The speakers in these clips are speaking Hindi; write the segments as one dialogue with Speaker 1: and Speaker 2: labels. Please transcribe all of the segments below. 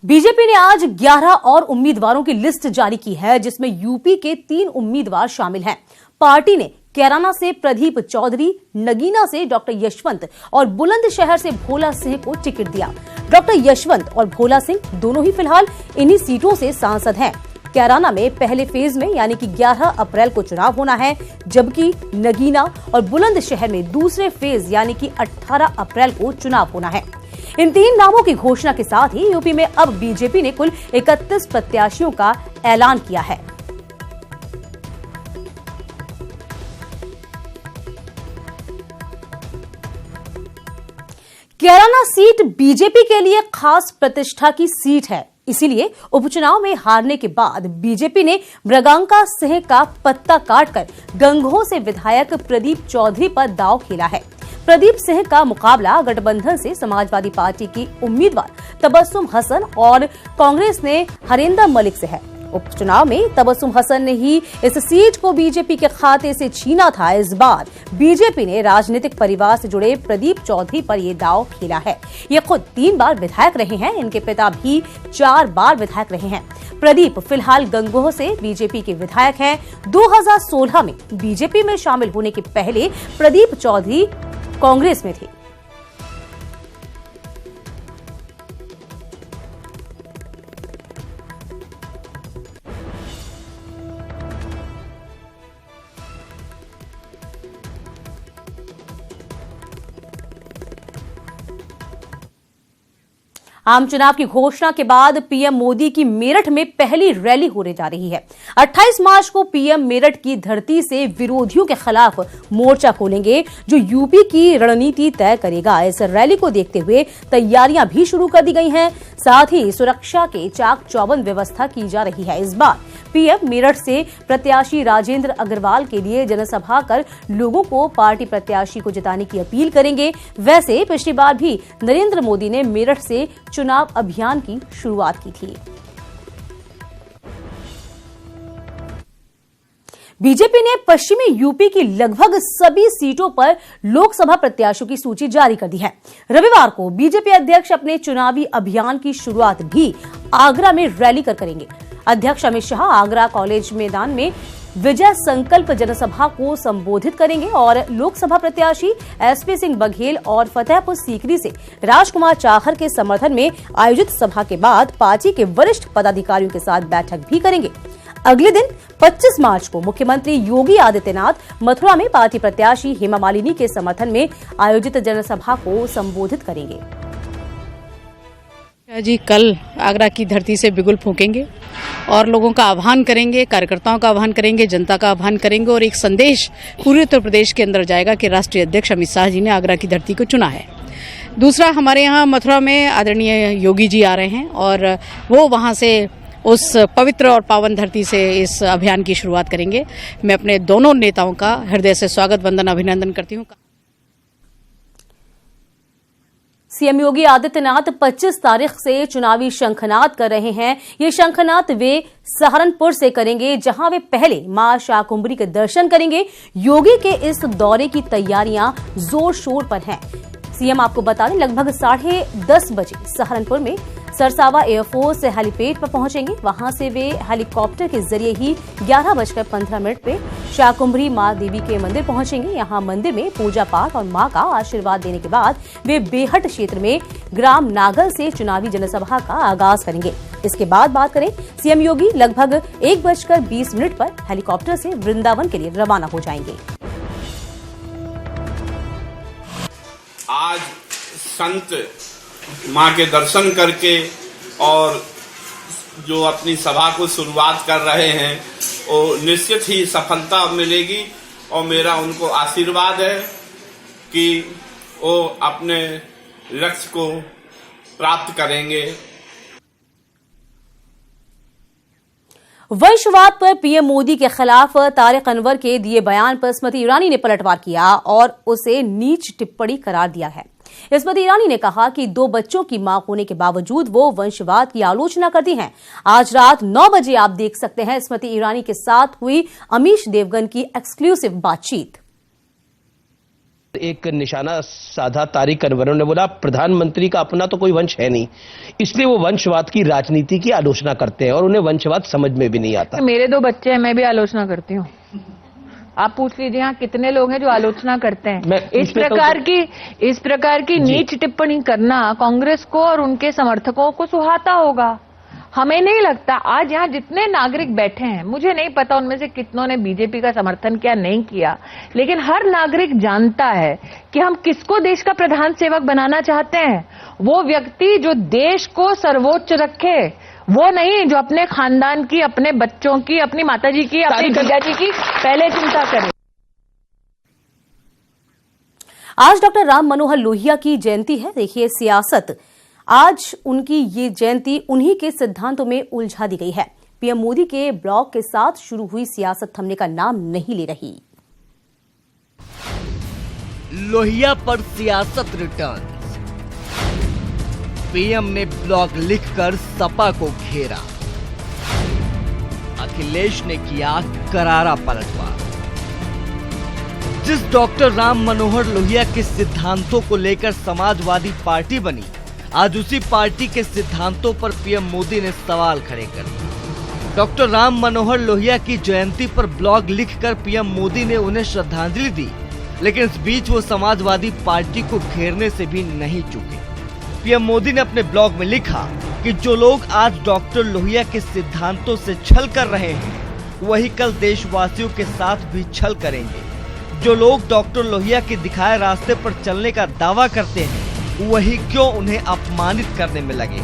Speaker 1: बीजेपी ने आज 11 और उम्मीदवारों की लिस्ट जारी की है, जिसमें यूपी के 3 उम्मीदवार शामिल हैं। पार्टी ने कैराना से प्रदीप चौधरी, नगीना से डॉक्टर यशवंत और बुलंदशहर से भोला सिंह को टिकट दिया। डॉक्टर यशवंत और भोला सिंह दोनों ही फिलहाल इन्हीं सीटों से सांसद हैं। कैराना में पहले फेज में यानी कि 11 अप्रैल को चुनाव होना है, जबकि नगीना और बुलंदशहर में दूसरे फेज यानी कि 18 अप्रैल को चुनाव होना है। इन 3 नामों की घोषणा के साथ ही यूपी में अब बीजेपी ने कुल 31 प्रत्याशियों का ऐलान किया है। कैराना सीट बीजेपी के लिए खास प्रतिष्ठा की सीट है, इसीलिए उपचुनाव में हारने के बाद बीजेपी ने मृगांका सिंह का पत्ता काटकर गंगोह से विधायक प्रदीप चौधरी पर दांव खेला है। प्रदीप सिंह का मुकाबला गठबंधन से समाजवादी पार्टी की उम्मीदवार तबस्सुम हसन और कांग्रेस ने हरेंद्र मलिक से है। उपचुनाव में तबस्सुम हसन ने ही इस सीट को बीजेपी के खाते से छीना था। इस बार बीजेपी ने राजनीतिक परिवार से जुड़े प्रदीप चौधरी पर यह दांव खेला है। ये खुद 3 बार विधायक रहे हैं, इनके पिता भी 4 बार विधायक रहे हैं। प्रदीप फिलहाल गंगोह से बीजेपी के विधायक हैं। 2016 में बीजेपी में शामिल होने के पहले प्रदीप चौधरी कांग्रेस में थे। आम चुनाव की घोषणा के बाद पीएम मोदी की मेरठ में पहली रैली होने जा रही है। 28 मार्च को पीएम मेरठ की धरती से विरोधियों के खिलाफ मोर्चा खोलेंगे, जो यूपी की रणनीति तय करेगा। इस रैली को देखते हुए तैयारियां भी शुरू कर दी गई हैं, साथ ही सुरक्षा के चाक चौबंद व्यवस्था की जा रही है। इस बार पीएम मेरठ से प्रत्याशी राजेंद्र अग्रवाल के लिए जनसभा कर लोगों को पार्टी प्रत्याशी को जिताने की अपील करेंगे। वैसे पिछली बार भी नरेंद्र मोदी ने मेरठ से चुनाव अभियान की शुरुआत की थी। बीजेपी ने पश्चिमी यूपी की लगभग सभी सीटों पर लोकसभा प्रत्याशियों की सूची जारी कर दी है। रविवार को बीजेपी अध्यक्ष अपने चुनावी अभियान की शुरुआत भी आगरा में रैली कर करेंगे। अध्यक्ष अमित शाह आगरा कॉलेज मैदान में विजय संकल्प जनसभा को संबोधित करेंगे और लोकसभा प्रत्याशी एसपी सिंह बघेल और फतेहपुर सीकरी से राजकुमार चाहर के समर्थन में आयोजित सभा के बाद पार्टी के वरिष्ठ पदाधिकारियों के साथ बैठक भी करेंगे। अगले दिन 25 मार्च को मुख्यमंत्री योगी आदित्यनाथ मथुरा में पार्टी प्रत्याशी हेमा मालिनी के समर्थन में आयोजित जनसभा को संबोधित करेंगे।
Speaker 2: जी कल आगरा की धरती से बिगुल फूंकेंगे और लोगों का आह्वान करेंगे, कार्यकर्ताओं का आह्वान करेंगे, जनता का आह्वान करेंगे और एक संदेश पूरे उत्तर प्रदेश के अंदर जाएगा कि राष्ट्रीय अध्यक्ष अमित शाह जी ने आगरा की धरती को चुना है। दूसरा, हमारे यहाँ मथुरा में आदरणीय योगी जी आ रहे हैं और वो वहाँ से उस पवित्र और पावन धरती से इस अभियान की शुरुआत करेंगे। मैं अपने दोनों नेताओं का हृदय से स्वागत, वंदन, अभिनंदन करती हूँ।
Speaker 1: सीएम योगी आदित्यनाथ 25 तारीख से चुनावी शंखनाद कर रहे हैं। ये शंखनाद वे सहारनपुर से करेंगे, जहां वे पहले मां शाकुंभरी के दर्शन करेंगे। योगी के इस दौरे की तैयारियां जोर शोर पर हैं। सीएम आपको बता दें, लगभग 10:30 बजे सहारनपुर में सरसावा एयरफोर्स हेलीपैड पर पहुंचेंगे। वहां से वे हेलीकॉप्टर के जरिए ही 11:15 पे शाकुंभरी मां देवी के मंदिर पहुंचेंगे। यहां मंदिर में पूजा पाठ और मां का आशीर्वाद देने के बाद वे बेहट क्षेत्र में ग्राम नागल से चुनावी जनसभा का आगाज करेंगे। इसके बाद बात करें, सीएम योगी लगभग 1:20 पर हेलीकॉप्टर से वृंदावन के लिए रवाना हो जाएंगे।
Speaker 3: आज संत माँ के दर्शन करके और जो अपनी सभा को शुरुआत कर रहे हैं, वो निश्चित ही सफलता मिलेगी और मेरा उनको आशीर्वाद है कि वो अपने लक्ष्य को प्राप्त करेंगे।
Speaker 1: वंशवाद पर पीएम मोदी के खिलाफ तारिक अनवर के दिए बयान पर स्मृति ईरानी ने पलटवार किया और उसे नीच टिप्पणी करार दिया है। स्मृति ईरानी ने कहा कि 2 बच्चों की मां होने के बावजूद वो वंशवाद की आलोचना करती हैं। आज रात 9 बजे आप देख सकते हैं स्मृति ईरानी के साथ हुई अमीश देवगन की एक्सक्लूसिव बातचीत।
Speaker 4: एक निशाना साधा तारिक अनवर ने बोला प्रधानमंत्री का अपना तो कोई वंश है नहीं, इसलिए वो वंशवाद की राजनीति की आलोचना करते हैं और उन्हें वंशवाद समझ में भी नहीं आता।
Speaker 5: मेरे 2 बच्चे हैं, मैं भी आलोचना करती हूँ। आप पूछ लीजिए यहाँ कितने लोग हैं जो आलोचना करते हैं। इस प्रकार की नीच टिप्पणी करना कांग्रेस को और उनके समर्थकों को सुहाता होगा। हमें नहीं लगता। आज यहाँ जितने नागरिक बैठे हैं, मुझे नहीं पता उनमें से कितनों ने बीजेपी का समर्थन किया नहीं किया, लेकिन हर नागरिक जानता है कि हम किसको देश का प्रधान सेवक बनाना चाहते हैं। वो व्यक्ति जो देश को सर्वोच्च रखे, वो नहीं जो अपने खानदान की, अपने बच्चों की, अपनी माताजी की, अपनी पिताजी की पहले चिंता करे।
Speaker 1: आज डॉक्टर राम मनोहर लोहिया की जयंती है। देखिए, सियासत आज उनकी ये जयंती उन्हीं के सिद्धांतों में उलझा दी गई है। पीएम मोदी के ब्लॉग के साथ शुरू हुई सियासत थमने का नाम नहीं ले रही।
Speaker 6: लोहिया पर सियासत रिटर्न। पीएम ने ब्लॉग लिखकर सपा को घेरा। अखिलेश ने किया करारा पलटवार। जिस डॉक्टर राम मनोहर लोहिया के सिद्धांतों को लेकर समाजवादी पार्टी बनी, आज उसी पार्टी के सिद्धांतों पर पीएम मोदी ने सवाल खड़े कर दिए। डॉक्टर राम मनोहर लोहिया की जयंती पर ब्लॉग लिखकर पीएम मोदी ने उन्हें श्रद्धांजलि दी, लेकिन इस बीच वो समाजवादी पार्टी को घेरने से भी नहीं चूके। पीएम मोदी ने अपने ब्लॉग में लिखा कि जो लोग आज डॉक्टर लोहिया के सिद्धांतों से छल कर रहे हैं, वही कल देशवासियों के साथ भी छल करेंगे। जो लोग डॉक्टर लोहिया के दिखाए रास्ते पर चलने का दावा करते हैं, वही क्यों उन्हें अपमानित करने में लगे।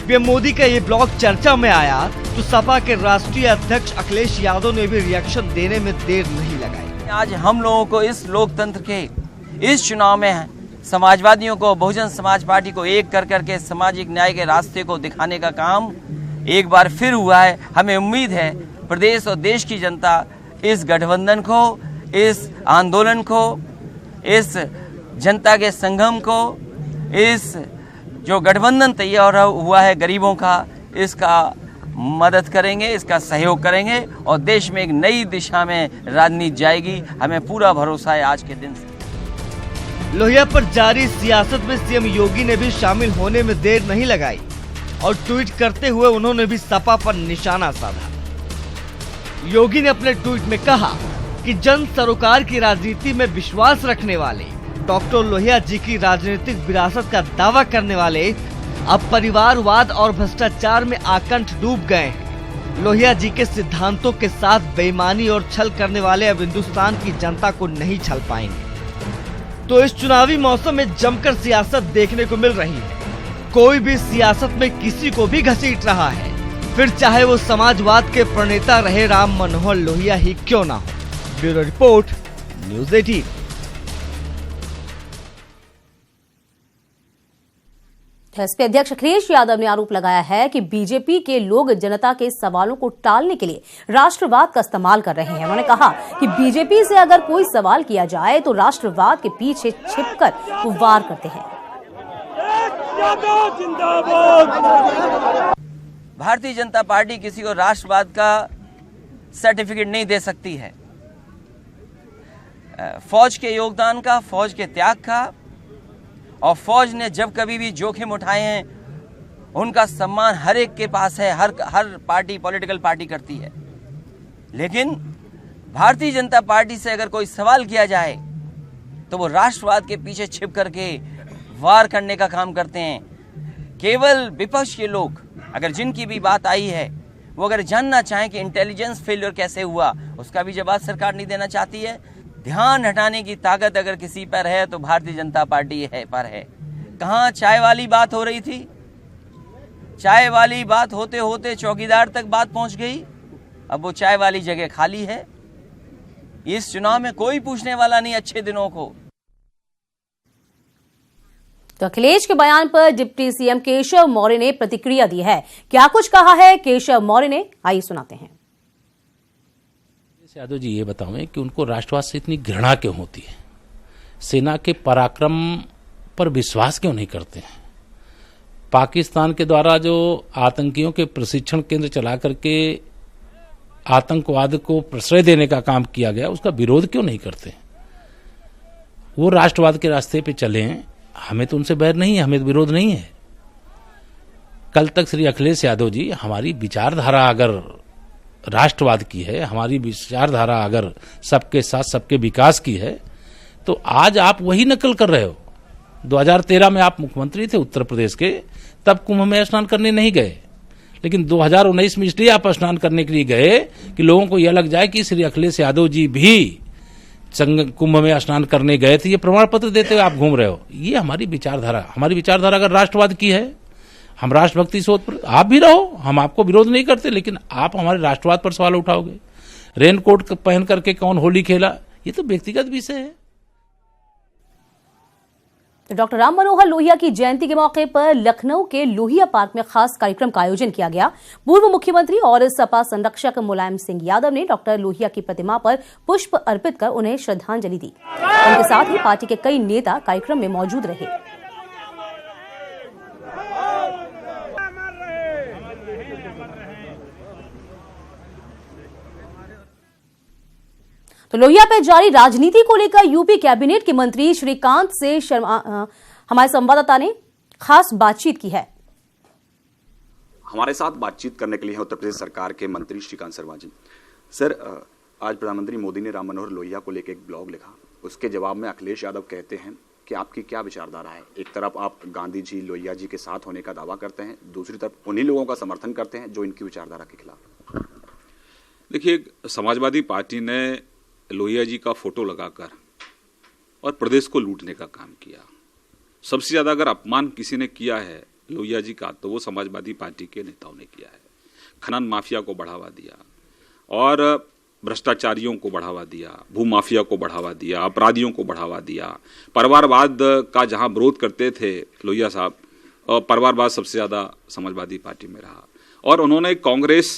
Speaker 6: पीएम मोदी का ये ब्लॉग चर्चा में आया तो सपा के राष्ट्रीय अध्यक्ष अखिलेश यादव ने भी रिएक्शन देने में देर नहीं लगाई।
Speaker 7: आज हम लोगों को इस लोकतंत्र के इस चुनाव में समाजवादियों को, बहुजन समाज पार्टी को एक कर करके सामाजिक न्याय के रास्ते को दिखाने का काम एक बार फिर हुआ है। हमें उम्मीद है प्रदेश और देश की जनता इस गठबंधन को, इस आंदोलन को, इस जनता के संगम को, इस जो गठबंधन तैयार हुआ है गरीबों का, इसका मदद करेंगे, इसका सहयोग करेंगे और देश में एक नई दिशा में राजनीति जाएगी। हमें पूरा भरोसा है आज के दिन से।
Speaker 6: लोहिया पर जारी सियासत में सीएम योगी ने भी शामिल होने में देर नहीं लगाई और ट्वीट करते हुए उन्होंने भी सपा पर निशाना साधा। योगी ने अपने ट्वीट में कहा कि जन सरोकार की राजनीति में विश्वास रखने वाले डॉक्टर लोहिया जी की राजनीतिक विरासत का दावा करने वाले अब परिवारवाद और भ्रष्टाचार में आकंठ डूब गए हैं। लोहिया जी के सिद्धांतों के साथ बेईमानी और छल करने वाले अब हिंदुस्तान की जनता को नहीं छल पाएंगे। तो इस चुनावी मौसम में जमकर सियासत देखने को मिल रही है। कोई भी सियासत में किसी को भी घसीट रहा है, फिर चाहे वो समाजवाद के प्रणेता रहे राम मनोहर लोहिया ही क्यों ना हो। Bureau report, news 18।
Speaker 1: एसपी अध्यक्ष अखिलेश यादव ने आरोप लगाया है कि बीजेपी के लोग जनता के सवालों को टालने के लिए राष्ट्रवाद का इस्तेमाल कर रहे हैं। उन्होंने कहा कि बीजेपी से अगर कोई सवाल किया जाए तो राष्ट्रवाद के पीछे छिपकर वो वार करते हैं।
Speaker 7: भारतीय जनता पार्टी किसी को राष्ट्रवाद का सर्टिफिकेट नहीं दे सकती है। फौज के योगदान का, फौज के त्याग का, और फौज ने जब कभी भी जोखिम उठाए हैं उनका सम्मान हर एक के पास है, हर पार्टी, पॉलिटिकल पार्टी करती है। लेकिन भारतीय जनता पार्टी से अगर कोई सवाल किया जाए तो वो राष्ट्रवाद के पीछे छिप करके वार करने का काम करते हैं। केवल विपक्ष के लोग अगर जिनकी भी बात आई है, वो अगर जानना चाहें कि इंटेलिजेंस फेलियर कैसे हुआ, उसका भी जवाब सरकार नहीं देना चाहती है। ध्यान हटाने की ताकत अगर किसी पर है तो भारतीय जनता पार्टी पर है। कहाँ चाय वाली बात हो रही थी, चाय वाली बात होते होते चौकीदार तक बात पहुंच गई। अब वो चाय वाली जगह खाली है। इस चुनाव में कोई पूछने वाला नहीं अच्छे दिनों को।
Speaker 1: तो अखिलेश के बयान पर डिप्टी सीएम केशव मौर्य ने प्रतिक्रिया दी है। क्या कुछ कहा है केशव मौर्य ने, आइए सुनाते हैं।
Speaker 8: यादव जी ये बतावें कि उनको राष्ट्रवाद से इतनी घृणा क्यों होती है, सेना के पराक्रम पर विश्वास क्यों नहीं करते हैं, पाकिस्तान के द्वारा जो आतंकियों के प्रशिक्षण केंद्र चला करके आतंकवाद को प्रश्रय देने का काम किया गया उसका विरोध क्यों नहीं करते। वो राष्ट्रवाद के रास्ते पे चलें, हमें तो उनसे बैर नहीं है, हमें तो विरोध नहीं है। कल तक श्री अखिलेश यादव जी हमारी विचारधारा अगर राष्ट्रवाद की है, हमारी विचारधारा अगर सबके साथ सबके विकास की है, तो आज आप वही नकल कर रहे हो। 2013 में आप मुख्यमंत्री थे उत्तर प्रदेश के, तब कुंभ में स्नान करने नहीं गए, लेकिन 2019 में इसलिए आप स्नान करने के लिए गए कि लोगों को यह लग जाए कि श्री अखिलेश यादव जी भी कुंभ में स्नान करने गए थे। ये प्रमाण पत्र देते हुए आप घूम रहे हो। ये हमारी विचारधारा अगर राष्ट्रवाद की है, हम राष्ट्रभक्ति सोच पर आप भी रहो, हम आपको विरोध नहीं करते, लेकिन आप हमारे राष्ट्रवाद पर सवाल उठाओगे। रेनकोट पहन करके कौन होली खेला, ये तो व्यक्तिगत विषय है।
Speaker 1: तो डॉक्टर राम मनोहर लोहिया की जयंती के मौके पर लखनऊ के लोहिया पार्क में खास कार्यक्रम का आयोजन किया गया। पूर्व मुख्यमंत्री और सपा संरक्षक मुलायम सिंह यादव ने डॉक्टर लोहिया की प्रतिमा पर पुष्प अर्पित कर उन्हें श्रद्धांजलि दी। उनके साथ ही पार्टी के कई नेता कार्यक्रम में मौजूद रहे। तो लोहिया पर जारी राजनीति को लेकर यूपी कैबिनेट के मंत्री श्रीकांत से शर्मा हमारे संवाददाता ने खास बातचीत की है।
Speaker 9: हमारे साथ बातचीत करने के लिए उत्तर प्रदेश सरकार के मंत्री श्रीकांत शर्मा जी। सर, आज प्रधानमंत्री मोदी ने राम मनोहर लोहिया को लेकर एक ब्लॉग लिखा, उसके जवाब में अखिलेश यादव कहते हैं कि आपकी क्या विचारधारा है। एक तरफ आप गांधी जी लोहिया जी के साथ होने का दावा करते हैं, दूसरी तरफ उन्हीं लोगों का समर्थन करते हैं जो इनकी विचारधारा के खिलाफ।
Speaker 10: देखिए, समाजवादी पार्टी ने लोहिया जी का फोटो लगाकर और प्रदेश को लूटने का काम किया। सबसे ज्यादा अगर अपमान किसी ने किया है लोहिया जी का, तो वो समाजवादी पार्टी के नेताओं ने किया है। खनन माफिया को बढ़ावा दिया और भ्रष्टाचारियों को बढ़ावा दिया, भूमाफिया को बढ़ावा दिया, अपराधियों को बढ़ावा दिया। परिवारवाद का जहां विरोध करते थे लोहिया साहब, परिवारवाद सबसे ज्यादा समाजवादी पार्टी में रहा। और उन्होंने कांग्रेस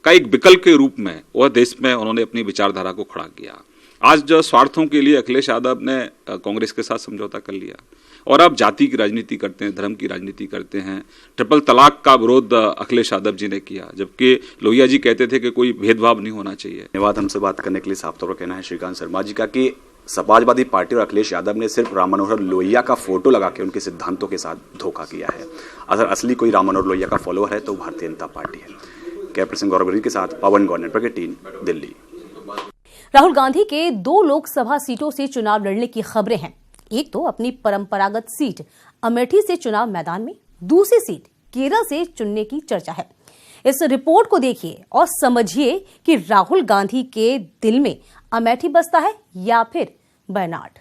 Speaker 10: का एक विकल्प के रूप में वह देश में उन्होंने अपनी विचारधारा को खड़ा किया। आज जो स्वार्थों के लिए अखिलेश यादव ने कांग्रेस के साथ समझौता कर लिया और अब जाति की राजनीति करते हैं, धर्म की राजनीति करते हैं। ट्रिपल तलाक का विरोध अखिलेश यादव जी ने किया, जबकि लोहिया जी कहते थे कि कोई भेदभाव नहीं होना चाहिए।
Speaker 9: धन्यवाद हमसे बात करने के लिए। साफ तौर पर कहना है श्रीकांत शर्मा जी का कि समाजवादी पार्टी और अखिलेश यादव ने सिर्फ राम मनोहर लोहिया का फोटो लगा के उनके सिद्धांतों के साथ धोखा किया है। अगर असली कोई राम मनोहर लोहिया का फॉलोअर है तो भारतीय जनता पार्टी है। कैप्टन सिंह गौरव के साथ पवन गौर, नेटवर्क 18, दिल्ली।
Speaker 1: राहुल गांधी के 2 लोकसभा सीटों से चुनाव लड़ने की खबरें हैं। एक तो अपनी परंपरागत सीट अमेठी से चुनाव मैदान में, दूसरी सीट केरल से चुनने की चर्चा है। इस रिपोर्ट को देखिए और समझिए कि राहुल गांधी के दिल में अमेठी बसता है या फिर वायनाड।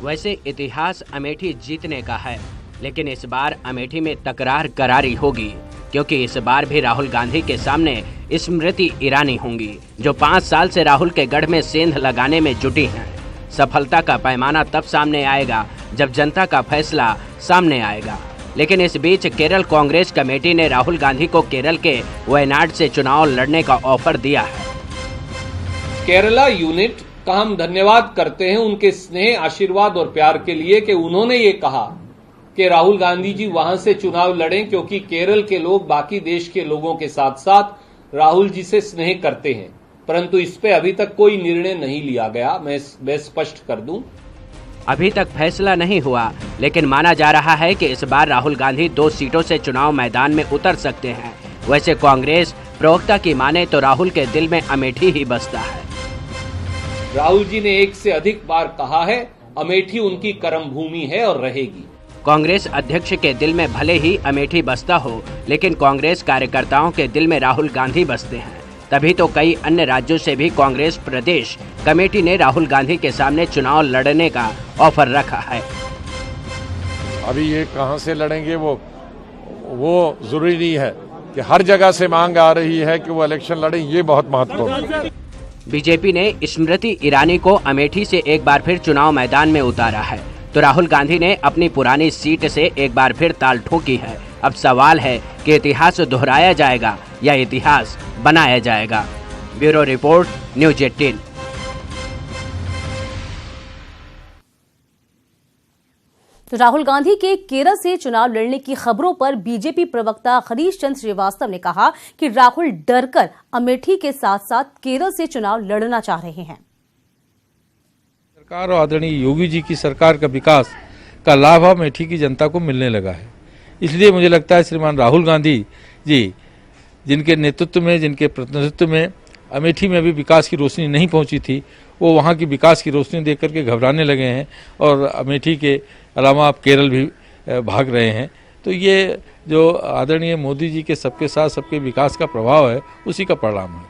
Speaker 11: वैसे इतिहास अमेठी जीतने का है, लेकिन इस बार अमेठी में तकरार करारी होगी, क्योंकि इस बार भी राहुल गांधी के सामने स्मृति ईरानी होंगी, जो 5 साल से राहुल के गढ़ में सेंध लगाने में जुटी हैं। सफलता का पैमाना तब सामने आएगा जब जनता का फैसला सामने आएगा। लेकिन इस बीच केरल कांग्रेस कमेटी ने राहुल गांधी को केरल के वायनाड से चुनाव लड़ने का ऑफर दिया है।
Speaker 12: केरला यूनिट का हम धन्यवाद करते हैं उनके स्नेह, आशीर्वाद और प्यार के लिए कि उन्होंने ये कहा कि राहुल गांधी जी वहां से चुनाव लड़ें, क्योंकि केरल के लोग बाकी देश के लोगों के साथ साथ राहुल जी से स्नेह करते हैं। परंतु इस पे अभी तक कोई निर्णय नहीं लिया गया, मैं स्पष्ट कर दूं।
Speaker 11: अभी तक फैसला नहीं हुआ, लेकिन माना जा रहा है कि इस बार राहुल गांधी 2 सीटों से चुनाव मैदान में उतर सकते हैं। वैसे कांग्रेस प्रवक्ता की माने तो राहुल के दिल में अमेठी ही बसता है।
Speaker 12: राहुल जी ने 1 से अधिक बार कहा है अमेठी उनकी कर्म भूमि है और रहेगी।
Speaker 11: कांग्रेस अध्यक्ष के दिल में भले ही अमेठी बसता हो, लेकिन कांग्रेस कार्यकर्ताओं के दिल में राहुल गांधी बसते हैं। तभी तो कई अन्य राज्यों से भी कांग्रेस प्रदेश कमेटी ने राहुल गांधी के सामने चुनाव लड़ने का ऑफर रखा है।
Speaker 13: अभी ये कहां से लड़ेंगे वो जरूरी नहीं है कि हर जगह से मांग आ रही है कि वो इलेक्शन लड़ें, ये बहुत महत्वपूर्ण है।
Speaker 11: बीजेपी ने स्मृति ईरानी को अमेठी से एक बार फिर चुनाव मैदान में उतारा है, तो राहुल गांधी ने अपनी पुरानी सीट से एक बार फिर ताल ठोकी है। अब सवाल है कि इतिहास दोहराया जाएगा या इतिहास बनाया जाएगा। Bureau report, news 18।
Speaker 1: तो राहुल गांधी के केरल से चुनाव लड़ने की खबरों पर बीजेपी प्रवक्ता हरीश चंद्र श्रीवास्तव ने कहा कि राहुल डरकर अमेठी के साथ साथ केरल से चुनाव लड़ना चाह रहे हैं।
Speaker 14: सरकार और आदरणीय योगी जी की सरकार का विकास का लाभ अमेठी की जनता को मिलने लगा है। इसलिए मुझे लगता है श्रीमान राहुल गांधी जी जिनके नेतृत्व में, जिनके प्रतिनिधित्व में अमेठी में अभी विकास की रोशनी नहीं पहुंची थी, वो वहां की विकास की रोशनी देख करके घबराने लगे हैं और अमेठी के अलावा आप केरल भी भाग रहे हैं। तो ये जो आदरणीय मोदी जी के सबके साथ सबके विकास का प्रभाव है, उसी का परिणाम है।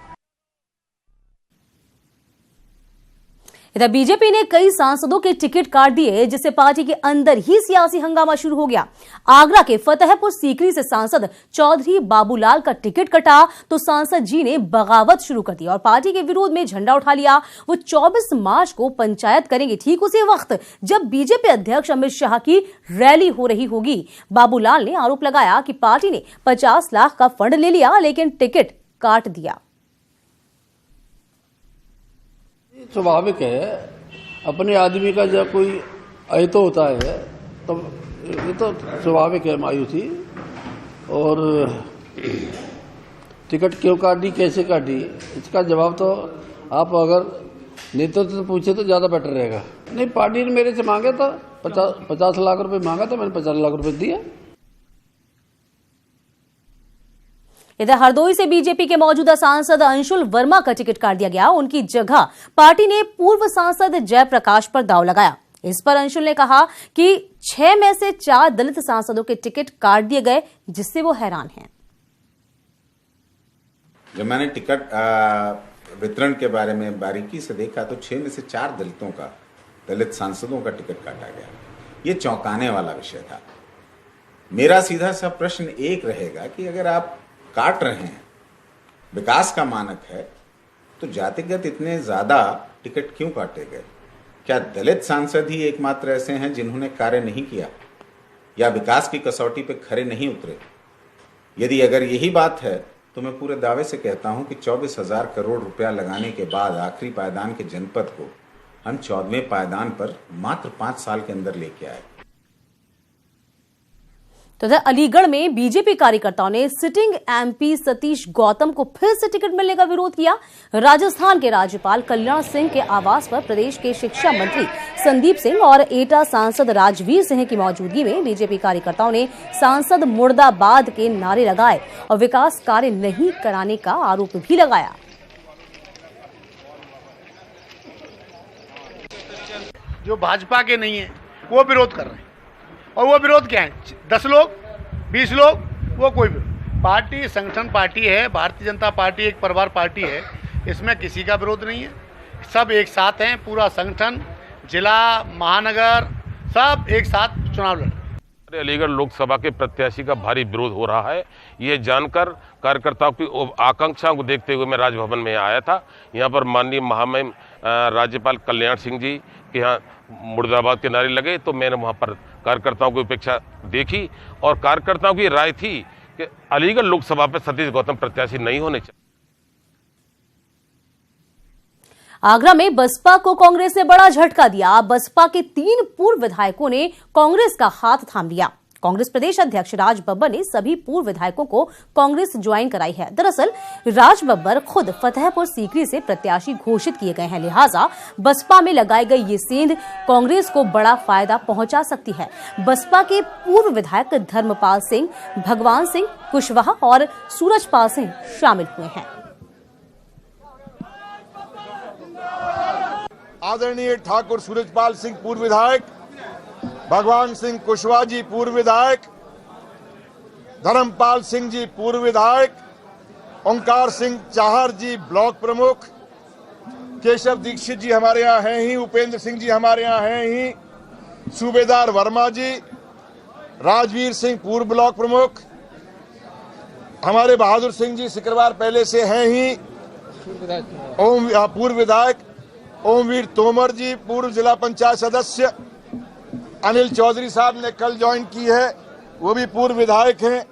Speaker 1: इधर बीजेपी ने कई सांसदों के टिकट काट दिए, जिससे पार्टी के अंदर ही सियासी हंगामा शुरू हो गया। आगरा के फतेहपुर सीकरी से सांसद चौधरी बाबूलाल का टिकट कटा तो सांसद जी ने बगावत शुरू कर दी और पार्टी के विरोध में झंडा उठा लिया। वो 24 मार्च को पंचायत करेंगे, ठीक उसी वक्त जब बीजेपी अध्यक्ष अमित शाह की रैली हो रही होगी। बाबूलाल ने आरोप लगाया कि पार्टी ने 50 लाख का फंड ले लिया लेकिन टिकट काट दिया।
Speaker 15: स्वाभाविक है, अपने आदमी का जब कोई अहित होता है तो ये तो स्वाभाविक है मायूसी। और टिकट क्यों काट दी, कैसे काट दी, इसका जवाब तो आप अगर नेतृत्व से पूछे तो ज्यादा बेटर रहेगा। नहीं, पार्टी ने मेरे से मांगा था 50 लाख रुपए मांगा था, मैंने 50 लाख रुपए दिया।
Speaker 1: इधर हरदोई से बीजेपी के मौजूदा सांसद अंशुल वर्मा का टिकट काट दिया गया। उनकी जगह पार्टी ने पूर्व सांसद जयप्रकाश पर दांव लगाया। इस पर अंशुल ने कहा कि 6 में से 4 दलित सांसदों के टिकट काट दिए गए, जिससे वो हैरान हैं।
Speaker 16: जब मैंने टिकट वितरण के बारे में बारीकी से देखा तो 6 में से 4 दलित सांसदों का टिकट काटा गया। ये चौंकाने वाला विषय था। मेरा सीधा सा प्रश्न एक रहेगा कि अगर आप काट रहे हैं, विकास का मानक है, तो जातिगत इतने ज्यादा टिकट क्यों काटे गए? क्या दलित सांसद ही एकमात्र ऐसे हैं जिन्होंने कार्य नहीं किया या विकास की कसौटी पे खरे नहीं उतरे? यदि अगर यही बात है तो मैं पूरे दावे से कहता हूं कि 24,000 करोड़ रुपया लगाने के बाद आखिरी पायदान के जनपद को हम 14वें पायदान पर मात्र 5 साल के अंदर लेके आए।
Speaker 1: तो अलीगढ़ में बीजेपी कार्यकर्ताओं ने सिटिंग एमपी सतीश गौतम को फिर से टिकट मिलने का विरोध किया। राजस्थान के राज्यपाल कल्याण सिंह के आवास पर प्रदेश के शिक्षा मंत्री संदीप सिंह और एटा सांसद राजवीर सिंह की मौजूदगी में बीजेपी कार्यकर्ताओं ने सांसद मुर्दाबाद के नारे लगाए और विकास कार्य नहीं कराने का आरोप भी लगाया।
Speaker 17: जो भाजपा के नहीं है वो विरोध कर रहे हैं, और वो विरोध क्या है? 10 लोग, 20 लोग, वो कोई पार्टी संगठन पार्टी है। भारतीय जनता पार्टी एक परिवार पार्टी है, इसमें किसी का विरोध नहीं है। सब एक साथ हैं, पूरा संगठन, जिला, महानगर, सब एक साथ चुनाव लड़ रहे।
Speaker 18: अलीगढ़ लोकसभा के प्रत्याशी का भारी विरोध हो रहा है। ये जानकर कार्यकर्ताओं की आकांक्षाओं को देखते हुए मैं राजभवन में आया था। यहाँ पर माननीय महामहिम राज्यपाल कल्याण सिंह जी के यहाँ मुर्दाबाद के नारे लगे तो मैंने वहाँ पर कार्यकर्ताओं की उपेक्षा देखी और कार्यकर्ताओं की राय थी कि अलीगढ़ लोकसभा पर सतीश गौतम प्रत्याशी नहीं होने चाहिए।
Speaker 1: आगरा में बसपा को कांग्रेस ने बड़ा झटका दिया। बसपा के 3 पूर्व विधायकों ने कांग्रेस का हाथ थाम लिया। कांग्रेस प्रदेश अध्यक्ष राज बब्बर ने सभी पूर्व विधायकों को कांग्रेस ज्वाइन कराई है। दरअसल राज बब्बर खुद फतेहपुर सीकरी से प्रत्याशी घोषित किए गए हैं, लिहाजा बसपा में लगाई गई ये सेंध कांग्रेस को बड़ा फायदा पहुंचा सकती है। बसपा के पूर्व विधायक धर्मपाल सिंह, भगवान सिंह कुशवाहा और सूरजपाल सिंह शामिल हुए हैं।
Speaker 19: आदरणीय ठाकुर सूरजपाल सिंह पूर्व विधायक, भगवान सिंह कुशवाहा जी पूर्व विधायक, धर्मपाल सिंह जी पूर्व विधायक, ओंकार सिंह चाहर जी ब्लॉक प्रमुख, केशव दीक्षित जी हमारे यहाँ हैं ही, उपेंद्र सिंह जी हमारे यहाँ हैं ही, सूबेदार वर्मा जी, राजवीर सिंह पूर्व ब्लॉक प्रमुख, हमारे बहादुर सिंह जी सिकरवार पहले से हैं ही, पूर्व विधायक, ओमवीर तोमर जी पूर्व जिला पंचायत सदस्य, अनिल चौधरी साहब ने कल ज्वाइन की है, वो भी पूर्व विधायक हैं।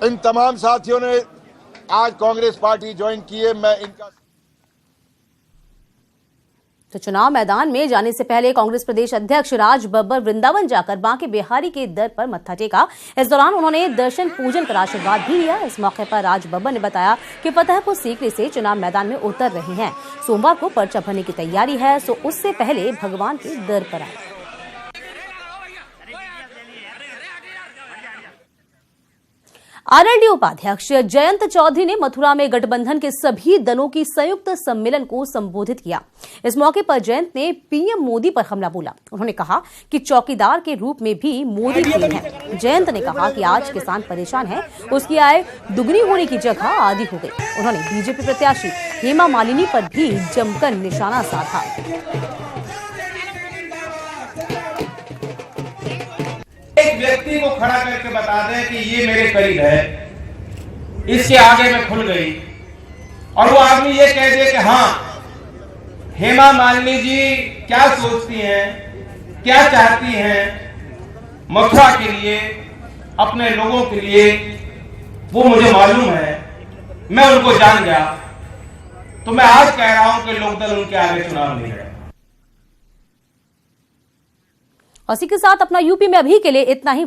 Speaker 19: इन तमाम साथियों ने आज कांग्रेस पार्टी ज्वाइन की है। मैं इनका
Speaker 1: तो चुनाव मैदान में जाने से पहले कांग्रेस प्रदेश अध्यक्ष राज बब्बर वृंदावन जाकर बांके बिहारी के दर पर मत्था टेका। इस दौरान उन्होंने दर्शन पूजन कर आशीर्वाद भी लिया। इस मौके पर राज बब्बर ने बताया कि फतेहपुर सीकरी से चुनाव मैदान में उतर रहे हैं। सोमवार को पर्चा भरने की तैयारी है, सो उससे पहले भगवान के दर पर आए। आरएलडी उपाध्यक्ष जयंत चौधरी ने मथुरा में गठबंधन के सभी दलों की संयुक्त सम्मेलन को संबोधित किया। इस मौके पर जयंत ने पीएम मोदी पर हमला बोला। उन्होंने कहा कि चौकीदार के रूप में भी मोदी खेल है। जयंत ने कहा कि आज किसान परेशान है, उसकी आय दुगनी होने की जगह आधी हो गई। उन्होंने बीजेपी प्रत्याशी हेमा मालिनी पर भी जमकर निशाना साधा।
Speaker 20: एक व्यक्ति को खड़ा करके बता दें कि ये मेरे करीब है, इसके आगे मैं खुल गई, और वो आदमी ये कह दे कि हाँ हेमा मालिनी जी क्या सोचती हैं, क्या चाहती हैं मथुरा के लिए, अपने लोगों के लिए, वो मुझे मालूम है, मैं उनको जान गया। तो मैं आज कह रहा हूं कि लोकदल उनके आगे चुनाव नहीं है।
Speaker 1: इसी के साथ अपना यूपी में अभी के लिए इतना ही।